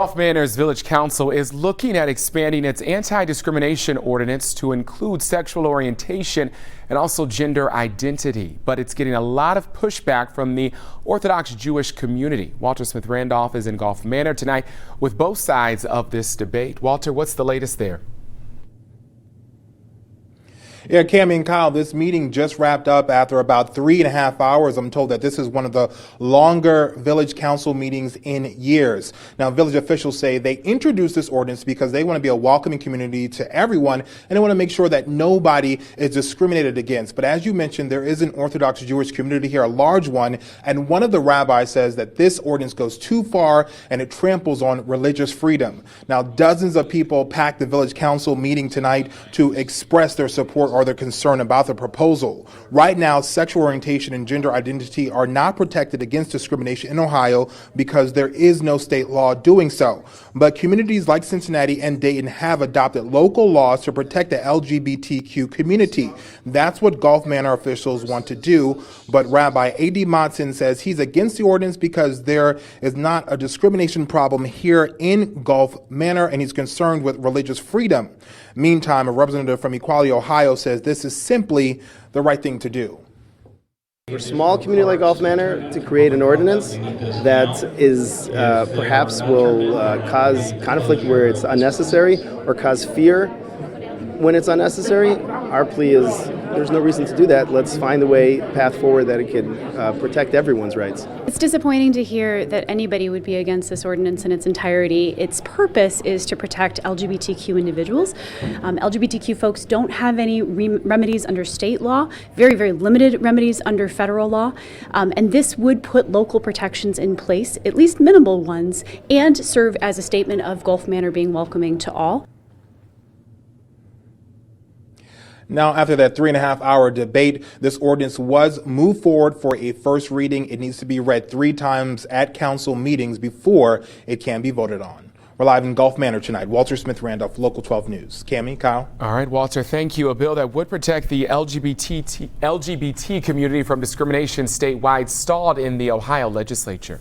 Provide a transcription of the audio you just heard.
Golf Manor's Village Council is looking at expanding its anti-discrimination ordinance to include sexual orientation and also gender identity. But it's getting a lot of pushback from the Orthodox Jewish community. Walter Smith-Randolph is in Golf Manor tonight with both sides of this debate. Walter, what's the latest there? Yeah, Cami and Kyle, this meeting just wrapped up after about 3.5 hours. I'm told that this is one of the longer village council meetings in years. Now, village officials say they introduced this ordinance because they want to be a welcoming community to everyone, and they want to make sure that nobody is discriminated against. But as you mentioned, there is an Orthodox Jewish community here, a large one, and one of the rabbis says that this ordinance goes too far and it tramples on religious freedom. Now, dozens of people packed the village council meeting tonight to express their support or their concern about the proposal. Right now, sexual orientation and gender identity are not protected against discrimination in Ohio because there is no state law doing so. But communities like Cincinnati and Dayton have adopted local laws to protect the LGBTQ community. That's what Golf Manor officials want to do. But Rabbi A.D. Motzen says he's against the ordinance because there is not a discrimination problem here in Golf Manor, and he's concerned with religious freedom. Meantime, a representative from Equality Ohio says this is simply the right thing to do. For a small community like Golf Manor to create an ordinance that is perhaps will cause conflict where it's unnecessary or cause fear when it's unnecessary, our plea is there's no reason to do that. Let's find a path forward that it can protect everyone's rights. It's disappointing to hear that anybody would be against this ordinance in its entirety. Its purpose is to protect LGBTQ individuals. LGBTQ folks don't have any remedies under state law, very, very limited remedies under federal law. And this would put local protections in place, at least minimal ones, and serve as a statement of Golf Manor being welcoming to all. Now, after that 3.5-hour debate, this ordinance was moved forward for a first reading. It needs to be read 3 times at council meetings before it can be voted on. We're live in Golf Manor tonight. Walter Smith-Randolph, Local 12 News. Cami, Kyle. All right, Walter, thank you. A bill that would protect the LGBT community from discrimination statewide stalled in the Ohio legislature.